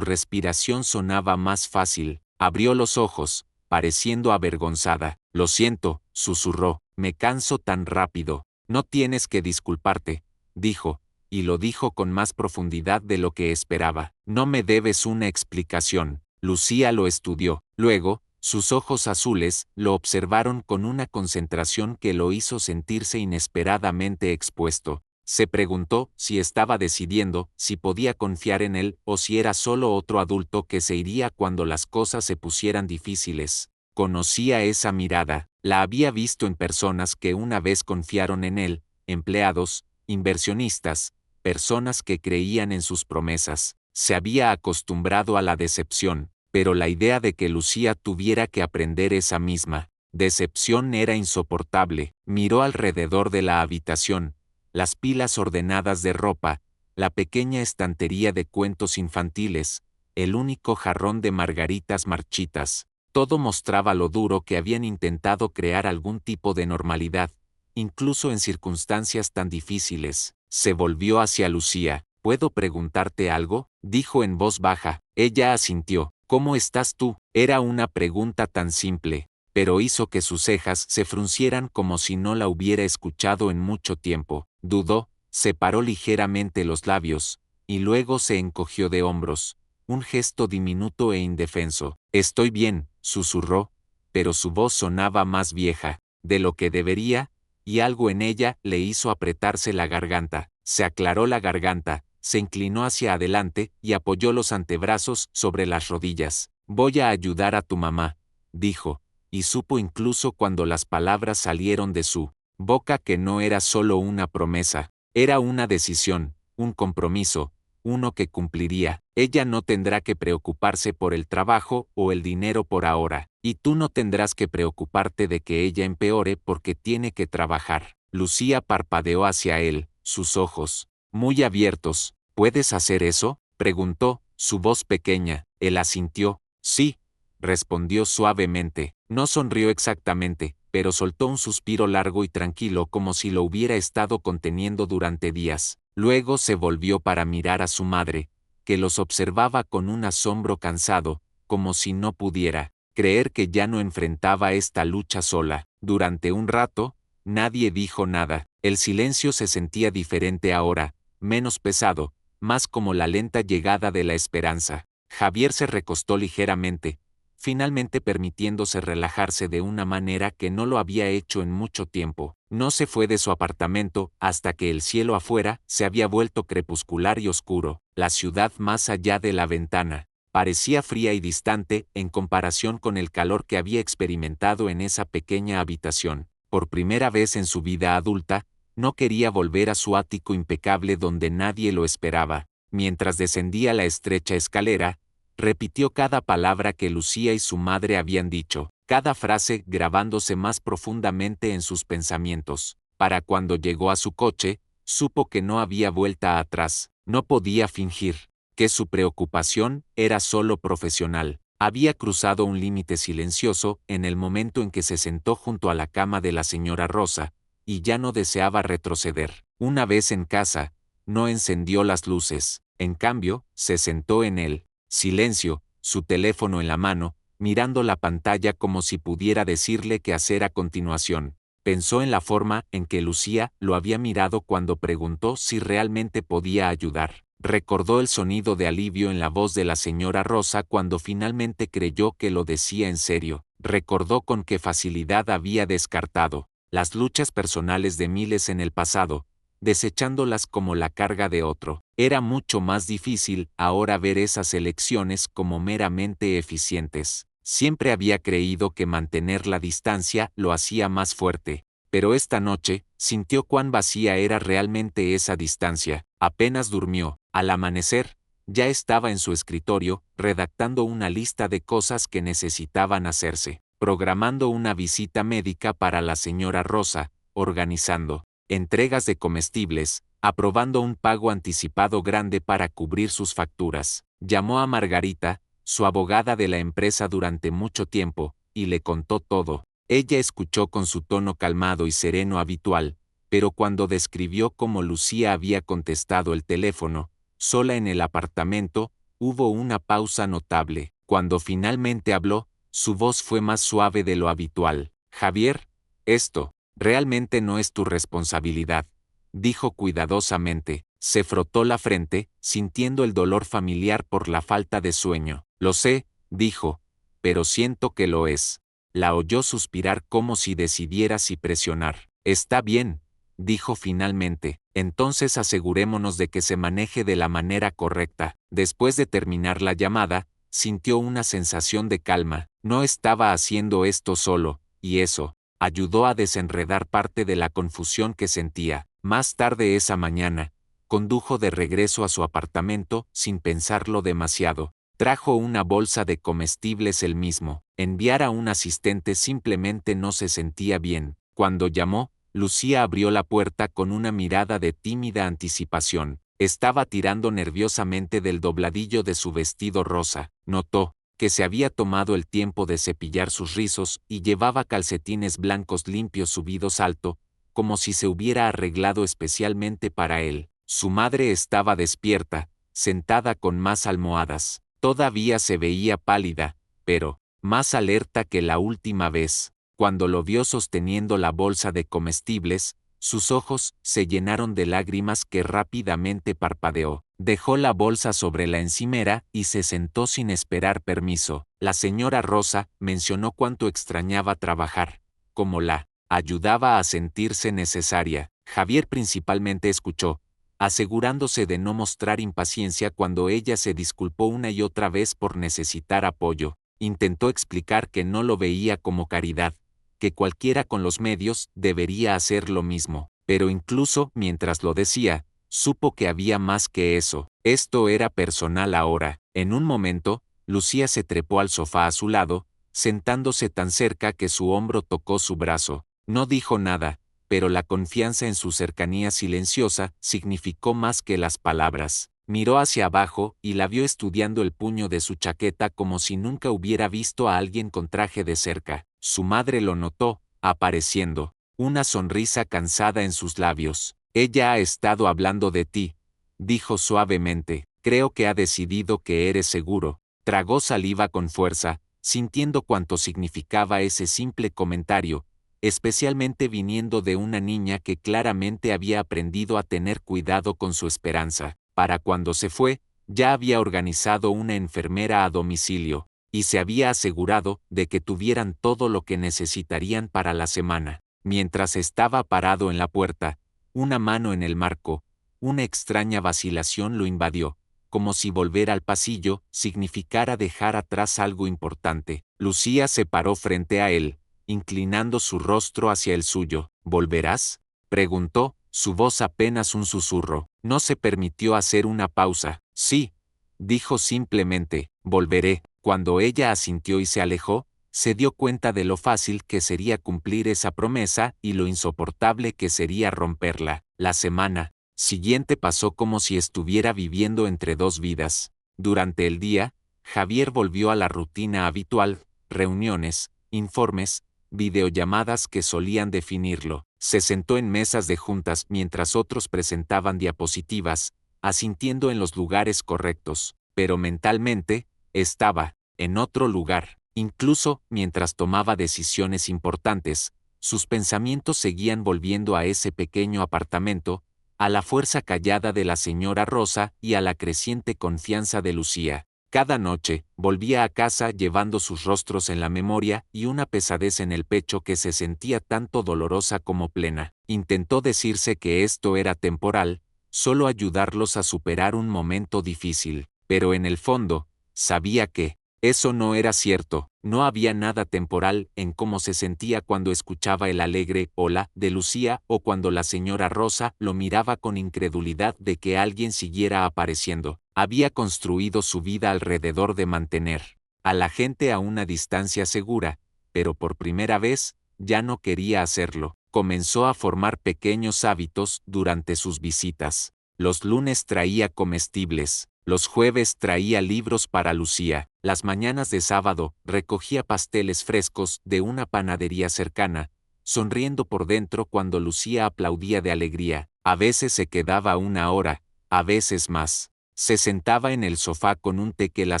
respiración sonaba más fácil. Abrió los ojos, pareciendo avergonzada. Lo siento, susurró, me canso tan rápido. No tienes que disculparte, dijo, y lo dijo con más profundidad de lo que esperaba. No me debes una explicación. Lucía lo estudió. Luego, sus ojos azules lo observaron con una concentración que lo hizo sentirse inesperadamente expuesto. Se preguntó si estaba decidiendo, si podía confiar en él o si era solo otro adulto que se iría cuando las cosas se pusieran difíciles. Conocía esa mirada, la había visto en personas que una vez confiaron en él, empleados, inversionistas, personas que creían en sus promesas. Se había acostumbrado a la decepción, pero la idea de que Lucía tuviera que aprender esa misma decepción era insoportable. Miró alrededor de la habitación, las pilas ordenadas de ropa, la pequeña estantería de cuentos infantiles, el único jarrón de margaritas marchitas. Todo mostraba lo duro que habían intentado crear algún tipo de normalidad, incluso en circunstancias tan difíciles. Se volvió hacia Lucía. ¿Puedo preguntarte algo?, dijo en voz baja. Ella asintió. ¿Cómo estás tú? Era una pregunta tan simple, pero hizo que sus cejas se fruncieran como si no la hubiera escuchado en mucho tiempo. Dudó, separó ligeramente los labios, y luego se encogió de hombros, un gesto diminuto e indefenso. Estoy bien, susurró, pero su voz sonaba más vieja de lo que debería, y algo en ella le hizo apretarse la garganta. Se aclaró la garganta, se inclinó hacia adelante y apoyó los antebrazos sobre las rodillas. Voy a ayudar a tu mamá, dijo, y supo incluso cuando las palabras salieron de su boca que no era solo una promesa, era una decisión, un compromiso, uno que cumpliría. Ella no tendrá que preocuparse por el trabajo o el dinero por ahora, y tú no tendrás que preocuparte de que ella empeore porque tiene que trabajar. Lucía parpadeó hacia él, sus ojos, muy abiertos. ¿Puedes hacer eso?, preguntó, su voz pequeña. Él asintió. Sí, respondió suavemente. No sonrió exactamente, pero soltó un suspiro largo y tranquilo como si lo hubiera estado conteniendo durante días. Luego se volvió para mirar a su madre, que los observaba con un asombro cansado, como si no pudiera creer que ya no enfrentaba esta lucha sola. Durante un rato, nadie dijo nada. El silencio se sentía diferente ahora, menos pesado, más como la lenta llegada de la esperanza. Javier se recostó ligeramente, finalmente permitiéndose relajarse de una manera que no lo había hecho en mucho tiempo. No se fue de su apartamento hasta que el cielo afuera se había vuelto crepuscular y oscuro. La ciudad más allá de la ventana parecía fría y distante en comparación con el calor que había experimentado en esa pequeña habitación. Por primera vez en su vida adulta, no quería volver a su ático impecable donde nadie lo esperaba. Mientras descendía la estrecha escalera, repitió cada palabra que Lucía y su madre habían dicho, cada frase grabándose más profundamente en sus pensamientos. Para cuando llegó a su coche, supo que no había vuelta atrás. No podía fingir que su preocupación era solo profesional. Había cruzado un límite silencioso en el momento en que se sentó junto a la cama de la señora Rosa, y ya no deseaba retroceder. Una vez en casa, no encendió las luces. En cambio, se sentó en el silencio, su teléfono en la mano, mirando la pantalla como si pudiera decirle qué hacer a continuación. Pensó en la forma en que Lucía lo había mirado cuando preguntó si realmente podía ayudar. Recordó el sonido de alivio en la voz de la señora Rosa cuando finalmente creyó que lo decía en serio. Recordó con qué facilidad había descartado las luchas personales de miles en el pasado, desechándolas como la carga de otro. Era mucho más difícil ahora ver esas elecciones como meramente eficientes. Siempre había creído que mantener la distancia lo hacía más fuerte, pero esta noche sintió cuán vacía era realmente esa distancia. Apenas durmió. Al amanecer, ya estaba en su escritorio, redactando una lista de cosas que necesitaban hacerse, programando una visita médica para la señora Rosa, organizando entregas de comestibles, aprobando un pago anticipado grande para cubrir sus facturas. Llamó a Margarita, su abogada de la empresa durante mucho tiempo, y le contó todo. Ella escuchó con su tono calmado y sereno habitual, pero cuando describió cómo Lucía había contestado el teléfono, sola en el apartamento, hubo una pausa notable. Cuando finalmente habló, su voz fue más suave de lo habitual. Javier, esto realmente no es tu responsabilidad, dijo cuidadosamente. Se frotó la frente, sintiendo el dolor familiar por la falta de sueño. Lo sé, dijo, pero siento que lo es. La oyó suspirar como si decidiera si presionar. Está bien, dijo finalmente, entonces asegurémonos de que se maneje de la manera correcta. Después de terminar la llamada, sintió una sensación de calma. No estaba haciendo esto solo, y eso ayudó a desenredar parte de la confusión que sentía. Más tarde esa mañana, condujo de regreso a su apartamento sin pensarlo demasiado. Trajo una bolsa de comestibles él mismo. Enviar a un asistente simplemente no se sentía bien. Cuando llamó, Lucía abrió la puerta con una mirada de tímida anticipación. Estaba tirando nerviosamente del dobladillo de su vestido rosa. Notó que se había tomado el tiempo de cepillar sus rizos y llevaba calcetines blancos limpios subidos alto, como si se hubiera arreglado especialmente para él. Su madre estaba despierta, sentada con más almohadas. Todavía se veía pálida, pero más alerta que la última vez. Cuando lo vio sosteniendo la bolsa de comestibles, sus ojos se llenaron de lágrimas que rápidamente parpadeó. Dejó la bolsa sobre la encimera y se sentó sin esperar permiso. La señora Rosa mencionó cuánto extrañaba trabajar, como la ayudaba a sentirse necesaria. Javier principalmente escuchó, asegurándose de no mostrar impaciencia cuando ella se disculpó una y otra vez por necesitar apoyo. Intentó explicar que no lo veía como caridad, que cualquiera con los medios debería hacer lo mismo, pero incluso mientras lo decía, supo que había más que eso. Esto era personal ahora. En un momento, Lucía se trepó al sofá a su lado, sentándose tan cerca que su hombro tocó su brazo. No dijo nada, pero la confianza en su cercanía silenciosa significó más que las palabras. Miró hacia abajo y la vio estudiando el puño de su chaqueta como si nunca hubiera visto a alguien con traje de cerca. Su madre lo notó, apareciendo, una sonrisa cansada en sus labios. Ella ha estado hablando de ti, dijo suavemente. Creo que ha decidido que eres seguro. Tragó saliva con fuerza, sintiendo cuánto significaba ese simple comentario, especialmente viniendo de una niña que claramente había aprendido a tener cuidado con su esperanza. Para cuando se fue, ya había organizado una enfermera a domicilio, y se había asegurado de que tuvieran todo lo que necesitarían para la semana. Mientras estaba parado en la puerta, una mano en el marco, una extraña vacilación lo invadió, como si volver al pasillo significara dejar atrás algo importante. Lucía se paró frente a él, inclinando su rostro hacia el suyo. ¿Volverás?, preguntó, su voz apenas un susurro. No se permitió hacer una pausa. Sí, dijo simplemente, volveré. Cuando ella asintió y se alejó, se dio cuenta de lo fácil que sería cumplir esa promesa y lo insoportable que sería romperla. La semana siguiente pasó como si estuviera viviendo entre dos vidas. Durante el día, Javier volvió a la rutina habitual, reuniones, informes, videollamadas que solían definirlo. Se sentó en mesas de juntas mientras otros presentaban diapositivas, asintiendo en los lugares correctos, pero mentalmente, estaba en otro lugar. Incluso mientras tomaba decisiones importantes, sus pensamientos seguían volviendo a ese pequeño apartamento, a la fuerza callada de la señora Rosa y a la creciente confianza de Lucía. Cada noche, volvía a casa llevando sus rostros en la memoria y una pesadez en el pecho que se sentía tanto dolorosa como plena. Intentó decirse que esto era temporal, solo ayudarlos a superar un momento difícil, pero en el fondo, sabía que eso no era cierto. No había nada temporal en cómo se sentía cuando escuchaba el alegre hola de Lucía o cuando la señora Rosa lo miraba con incredulidad de que alguien siguiera apareciendo. Había construido su vida alrededor de mantener a la gente a una distancia segura, pero por primera vez, ya no quería hacerlo. Comenzó a formar pequeños hábitos durante sus visitas. Los lunes traía comestibles, los jueves traía libros para Lucía, las mañanas de sábado recogía pasteles frescos de una panadería cercana, sonriendo por dentro cuando Lucía aplaudía de alegría. A veces se quedaba una hora, a veces más. Se sentaba en el sofá con un té que la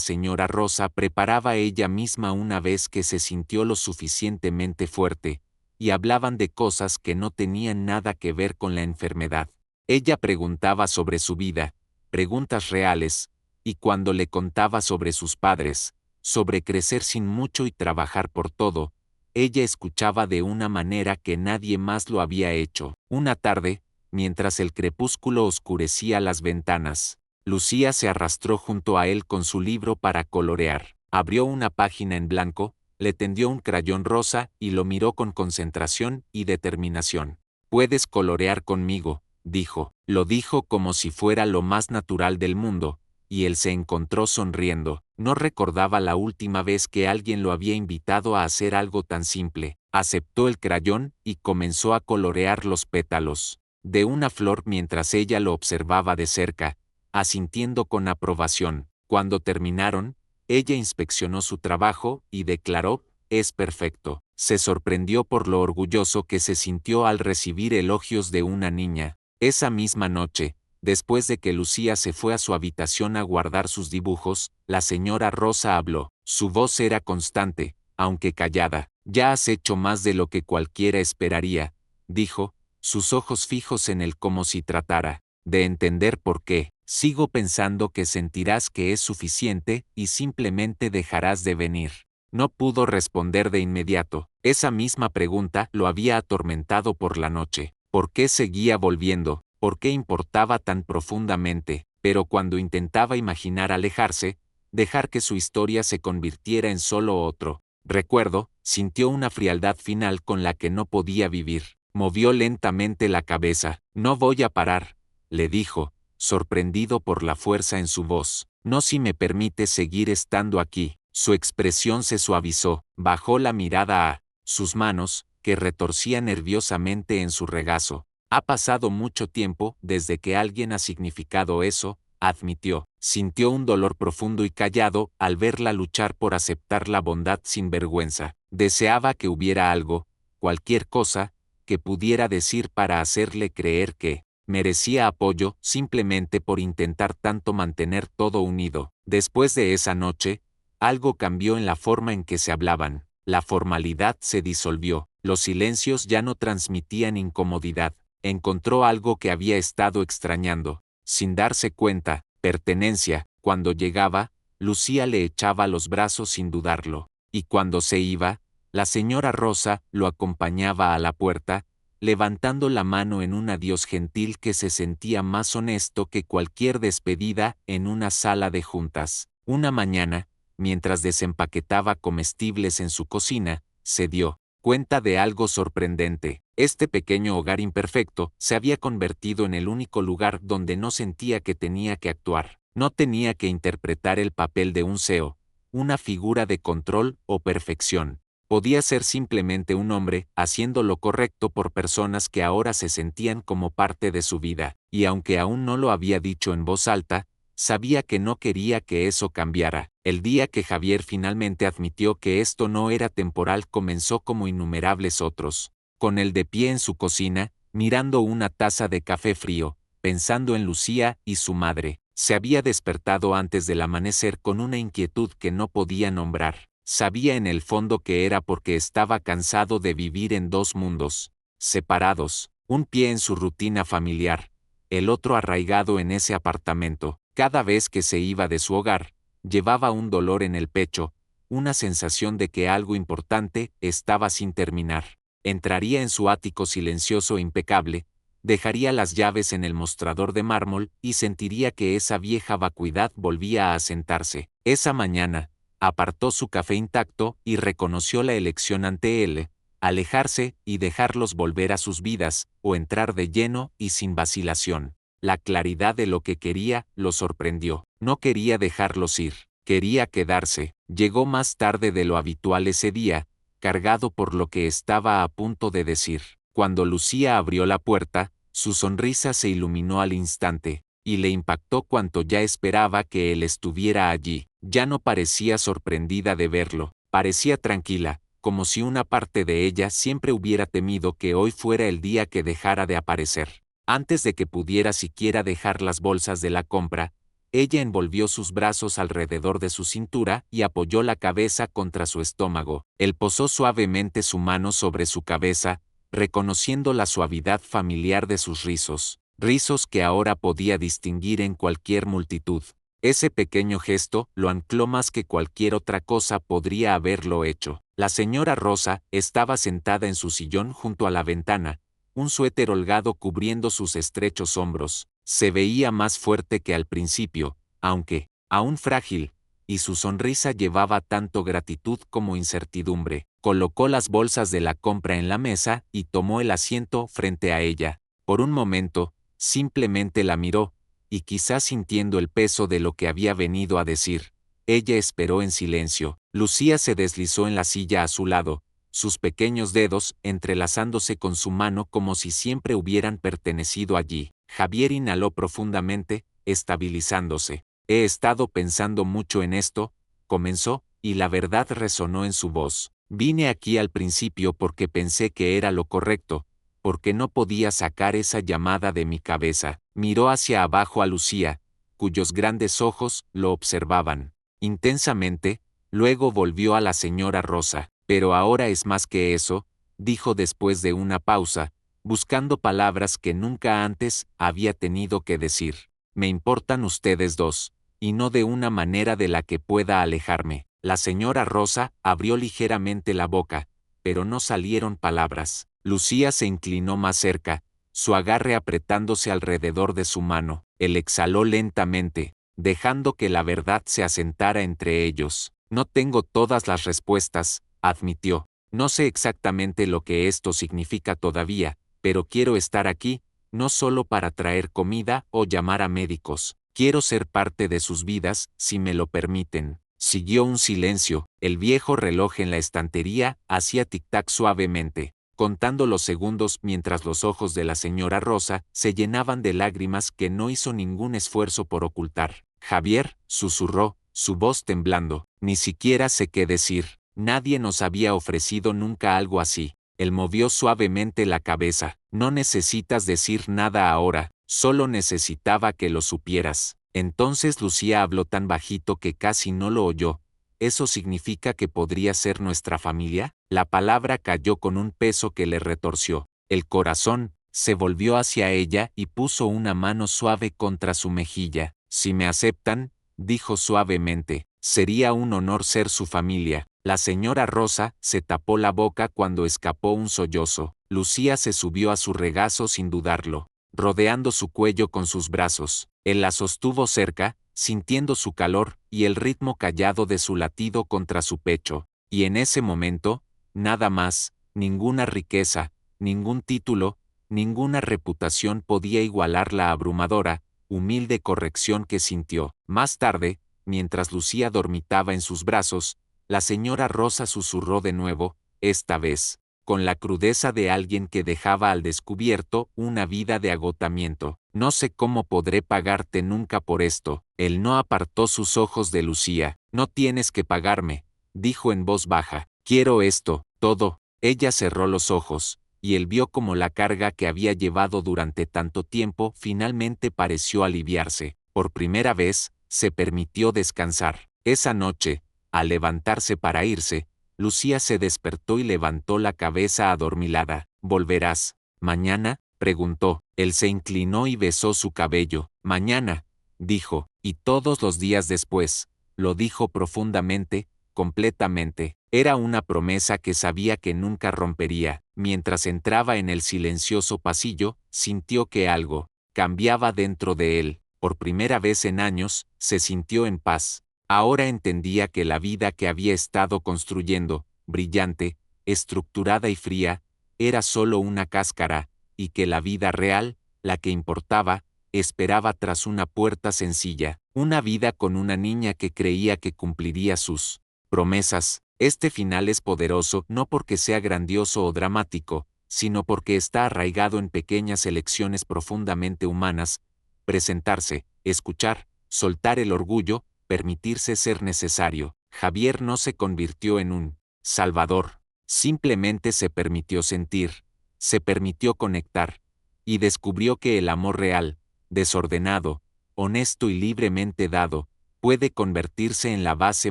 señora Rosa preparaba ella misma una vez que se sintió lo suficientemente fuerte, y hablaban de cosas que no tenían nada que ver con la enfermedad. Ella preguntaba sobre su vida, preguntas reales, y cuando le contaba sobre sus padres, sobre crecer sin mucho y trabajar por todo, ella escuchaba de una manera que nadie más lo había hecho. Una tarde, mientras el crepúsculo oscurecía las ventanas, Lucía se arrastró junto a él con su libro para colorear. Abrió una página en blanco, le tendió un crayón rosa y lo miró con concentración y determinación. «Puedes colorear conmigo», dijo. Lo dijo como si fuera lo más natural del mundo, y él se encontró sonriendo. No recordaba la última vez que alguien lo había invitado a hacer algo tan simple. Aceptó el crayón y comenzó a colorear los pétalos de una flor mientras ella lo observaba de cerca, asintiendo con aprobación. Cuando terminaron, ella inspeccionó su trabajo y declaró: «Es perfecto». Se sorprendió por lo orgulloso que se sintió al recibir elogios de una niña. Esa misma noche, después de que Lucía se fue a su habitación a guardar sus dibujos, la señora Rosa habló. Su voz era constante, aunque callada. «Ya has hecho más de lo que cualquiera esperaría», dijo, sus ojos fijos en él como si tratara de entender por qué. «Sigo pensando que sentirás que es suficiente y simplemente dejarás de venir». No pudo responder de inmediato. Esa misma pregunta lo había atormentado por la noche. ¿Por qué seguía volviendo? ¿Por qué importaba tan profundamente? Pero cuando intentaba imaginar alejarse, dejar que su historia se convirtiera en solo otro recuerdo, sintió una frialdad final con la que no podía vivir. Movió lentamente la cabeza. «No voy a parar», le dijo, sorprendido por la fuerza en su voz. «No si me permite seguir estando aquí». Su expresión se suavizó, bajó la mirada a sus manos, que retorcía nerviosamente en su regazo. «Ha pasado mucho tiempo desde que alguien ha significado eso», admitió. Sintió un dolor profundo y callado al verla luchar por aceptar la bondad sin vergüenza. Deseaba que hubiera algo, cualquier cosa, que pudiera decir para hacerle creer que merecía apoyo simplemente por intentar tanto mantener todo unido. Después de esa noche, algo cambió en la forma en que se hablaban. La formalidad se disolvió, los silencios ya no transmitían incomodidad. Encontró algo que había estado extrañando. Sin darse cuenta, pertenencia. Cuando llegaba, Lucía le echaba los brazos sin dudarlo. Y cuando se iba, la señora Rosa lo acompañaba a la puerta, levantando la mano en un adiós gentil que se sentía más honesto que cualquier despedida en una sala de juntas. Una mañana, mientras desempaquetaba comestibles en su cocina, se dio cuenta de algo sorprendente. Este pequeño hogar imperfecto se había convertido en el único lugar donde no sentía que tenía que actuar. No tenía que interpretar el papel de un CEO, una figura de control o perfección. Podía ser simplemente un hombre, haciendo lo correcto por personas que ahora se sentían como parte de su vida. Y aunque aún no lo había dicho en voz alta, sabía que no quería que eso cambiara. El día que Javier finalmente admitió que esto no era temporal comenzó como innumerables otros. Con él de pie en su cocina, mirando una taza de café frío, pensando en Lucía y su madre. Se había despertado antes del amanecer con una inquietud que no podía nombrar. Sabía en el fondo que era porque estaba cansado de vivir en dos mundos separados, un pie en su rutina familiar, el otro arraigado en ese apartamento. Cada vez que se iba de su hogar, llevaba un dolor en el pecho, una sensación de que algo importante estaba sin terminar. Entraría en su ático silencioso e impecable, dejaría las llaves en el mostrador de mármol y sentiría que esa vieja vacuidad volvía a asentarse. Esa mañana, apartó su café intacto y reconoció la elección ante él: alejarse y dejarlos volver a sus vidas, o entrar de lleno y sin vacilación. La claridad de lo que quería lo sorprendió. No quería dejarlos ir, quería quedarse. Llegó más tarde de lo habitual ese día, cargado por lo que estaba a punto de decir. Cuando Lucía abrió la puerta, su sonrisa se iluminó al instante, y le impactó cuanto ya esperaba que él estuviera allí. Ya no parecía sorprendida de verlo, parecía tranquila, como si una parte de ella siempre hubiera temido que hoy fuera el día que dejara de aparecer. Antes de que pudiera siquiera dejar las bolsas de la compra, ella envolvió sus brazos alrededor de su cintura y apoyó la cabeza contra su estómago. Él posó suavemente su mano sobre su cabeza, reconociendo la suavidad familiar de sus rizos, rizos que ahora podía distinguir en cualquier multitud. Ese pequeño gesto lo ancló más que cualquier otra cosa podría haberlo hecho. La señora Rosa estaba sentada en su sillón junto a la ventana, un suéter holgado cubriendo sus estrechos hombros. Se veía más fuerte que al principio, aunque, aún frágil, y su sonrisa llevaba tanto gratitud como incertidumbre. Colocó las bolsas de la compra en la mesa y tomó el asiento frente a ella. Por un momento, simplemente la miró, y quizás sintiendo el peso de lo que había venido a decir, ella esperó en silencio. Lucía se deslizó en la silla a su lado, sus pequeños dedos entrelazándose con su mano como si siempre hubieran pertenecido allí. Javier inhaló profundamente, estabilizándose. He estado pensando mucho en esto, comenzó, y la verdad resonó en su voz. Vine aquí al principio porque pensé que era lo correcto, porque no podía sacar esa llamada de mi cabeza. Miró hacia abajo a Lucía, cuyos grandes ojos lo observaban intensamente, luego volvió a la señora Rosa. Pero ahora es más que eso, dijo después de una pausa, buscando palabras que nunca antes había tenido que decir. Me importan ustedes dos, y no de una manera de la que pueda alejarme. La señora Rosa abrió ligeramente la boca, pero no salieron palabras. Lucía se inclinó más cerca, su agarre apretándose alrededor de su mano. Él exhaló lentamente, dejando que la verdad se asentara entre ellos. No tengo todas las respuestas, admitió. No sé exactamente lo que esto significa todavía, pero quiero estar aquí, no solo para traer comida o llamar a médicos. Quiero ser parte de sus vidas, si me lo permiten. Siguió un silencio. El viejo reloj en la estantería hacía tic-tac suavemente, contando los segundos mientras los ojos de la señora Rosa se llenaban de lágrimas que no hizo ningún esfuerzo por ocultar. Javier, susurró, su voz temblando, ni siquiera sé qué decir. Nadie nos había ofrecido nunca algo así. Él movió suavemente la cabeza. No necesitas decir nada ahora, solo necesitaba que lo supieras. Entonces Lucía habló tan bajito que casi no lo oyó. ¿Eso significa que podría ser nuestra familia? La palabra cayó con un peso que le retorció el corazón. Se volvió hacia ella y puso una mano suave contra su mejilla. Si me aceptan, dijo suavemente, sería un honor ser su familia. La señora Rosa se tapó la boca cuando escapó un sollozo. Lucía se subió a su regazo sin dudarlo, rodeando su cuello con sus brazos. Él la sostuvo cerca, sintiendo su calor y el ritmo callado de su latido contra su pecho. Y en ese momento, nada más, ninguna riqueza, ningún título, ninguna reputación podía igualar la abrumadora, humilde corrección que sintió. Más tarde, mientras Lucía dormitaba en sus brazos, la señora Rosa susurró de nuevo, esta vez, con la crudeza de alguien que dejaba al descubierto una vida de agotamiento. No sé cómo podré pagarte nunca por esto. Él no apartó sus ojos de Lucía. No tienes que pagarme, dijo en voz baja. Quiero esto, todo. Ella cerró los ojos, y él vio como la carga que había llevado durante tanto tiempo finalmente pareció aliviarse. Por primera vez, se permitió descansar. Esa noche, al levantarse para irse, Lucía se despertó y levantó la cabeza adormilada. ¿Volverás mañana?, preguntó. Él se inclinó y besó su cabello. Mañana, dijo, y todos los días después. Lo dijo profundamente, completamente. Era una promesa que sabía que nunca rompería. Mientras entraba en el silencioso pasillo, sintió que algo cambiaba dentro de él. Por primera vez en años, se sintió en paz. Ahora entendía que la vida que había estado construyendo, brillante, estructurada y fría, era solo una cáscara, y que la vida real, la que importaba, esperaba tras una puerta sencilla, una vida con una niña que creía que cumpliría sus promesas. Este final es poderoso no porque sea grandioso o dramático, sino porque está arraigado en pequeñas elecciones profundamente humanas: presentarse, escuchar, soltar el orgullo, permitirse ser necesario. Javier no se convirtió en un salvador, simplemente se permitió sentir, se permitió conectar, y descubrió que el amor real, desordenado, honesto y libremente dado, puede convertirse en la base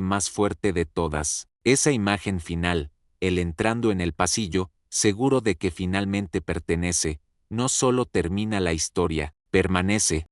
más fuerte de todas. Esa imagen final, él entrando en el pasillo, seguro de que finalmente pertenece, no solo termina la historia, permanece,